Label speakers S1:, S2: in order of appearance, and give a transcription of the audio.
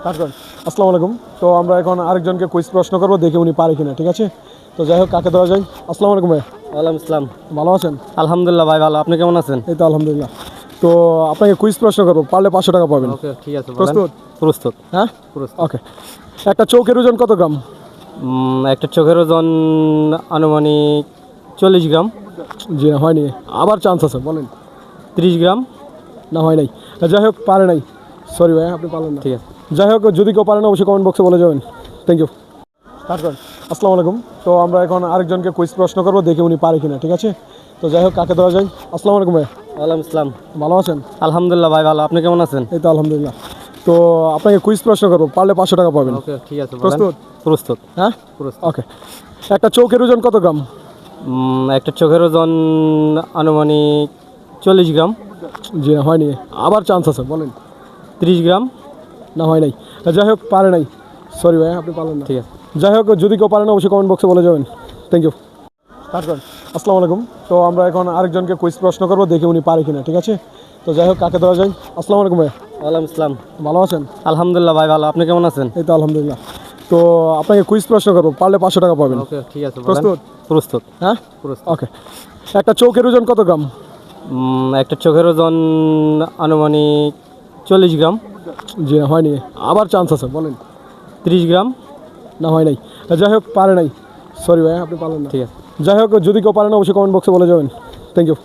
S1: Start করেন। আসসালামু আলাইকুম। তো আমরা এখন আরেকজনকে কুইজ প্রশ্ন করবো, দেখে উনি পারে কিনা, ঠিক আছে? তো যাই হোক, কাকে দেওয়া যায়? আসসালামু আলাইকুম ভাই।
S2: ওয়ালাইকুম আসসালাম।
S1: ভালো আছেন?
S2: আলহামদুলিল্লাহ ভাই, ভালো। আপনি কেমন আছেন?
S1: এই তো আলহামদুলিল্লাহ। তো আপনাকে কুইজ প্রশ্ন করবো, পারলে 500 টাকা পাবেন।
S2: ওকে, ঠিক আছে, বলেন।
S1: প্রস্তুত?
S2: প্রস্তুত।
S1: হ্যাঁ,
S2: প্রস্তুত।
S1: ওকে। একটা চৌকের ওজন কত গ্রাম?
S2: একটা চোখের ওজন আনুমানিক 40 গ্রাম।
S1: জি না, হয়নি। আবার চান্স আছে, বলেন।
S2: 30 গ্রাম।
S1: না, হয় নাই। যাই হোক, পারে নাই। সরি ভাই, আপনি পারলেন না।
S2: ঠিক আছে।
S1: যাই হোক, যদি কেউ পারেন অবশ্যই কমেন্ট বক্সে বলে যাবেন। Thank you. স্টার্ট করেন। আসসালামু আলাইকুম। তো আমরা এখন আরেকজনকে কুইজ প্রশ্ন করবো, দেখে উনি পারে কিনা, ঠিক আছে? তো যাই হোক, কাকে দেওয়া যায়? আসসালামু আলাইকুম ভাই।
S2: ওয়ালাইকুম আসসালাম।
S1: ভালো আছেন?
S2: আলহামদুলিল্লাহ ভাই, ভালো। আপনি কেমন আছেন?
S1: এই তো আলহামদুলিল্লাহ। তো আপনাকে কুইজ প্রশ্ন করবো, পারলে 500 টাকা পাবেন।
S2: ওকে, ঠিক আছে, বলেন।
S1: প্রস্তুত?
S2: প্রস্তুত।
S1: হ্যাঁ,
S2: প্রস্তুত।
S1: ওকে। একটা চৌকের ওজন কত গ্রাম?
S2: একটা চোখের ওজন আনুমানিক 40 গ্রাম।
S1: জি না, হয়নি। আবার চান্স আছে, বলেন।
S2: 30 গ্রাম।
S1: না, হয় নাই। যাই হোক, পারে নাই। সরি ভাই, আপনি পারলেন না।
S2: ঠিক আছে।
S1: যাই হোক, যদি কেউ পারেন অবশ্যই কমেন্ট বক্সে বলে যাবেন। Thank you. স্টার্ট করেন। আসসালামু আলাইকুম। তো আমরা এখন আরেকজনকে কুইজ প্রশ্ন করবো, দেখে উনি পারে কিনা, ঠিক আছে? তো যাই হোক, কাকে দেওয়া যায়? আসসালামু আলাইকুম ভাই।
S2: ওয়ালাইকুম আসসালাম।
S1: ভালো আছেন?
S2: আলহামদুলিল্লাহ ভাই, ভালো। আপনি কেমন আছেন?
S1: এই তো আলহামদুলিল্লাহ। তো আপনাকে কুইজ প্রশ্ন করবো, পারলে 500 টাকা পাবেন।
S2: ওকে, ঠিক আছে, বলেন।
S1: প্রস্তুত?
S2: প্রস্তুত।
S1: হ্যাঁ,
S2: প্রস্তুত।
S1: ওকে। একটা চৌকের ওজন কত গ্রাম?
S2: একটা চোখের ওজন আনুমানিক 40 গ্রাম।
S1: জি না, হয়নি। আবার চান্স আছে, বলেন।
S2: 30 গ্রাম।
S1: না, হয় নাই। যাই হোক, পারে নাই। সরি ভাই, আপনি পারলেন না।
S2: ঠিক আছে।
S1: যাই হোক, যদি কেউ পারেন অবশ্যই কমেন্ট বক্সে বলে যাবেন। Thank you.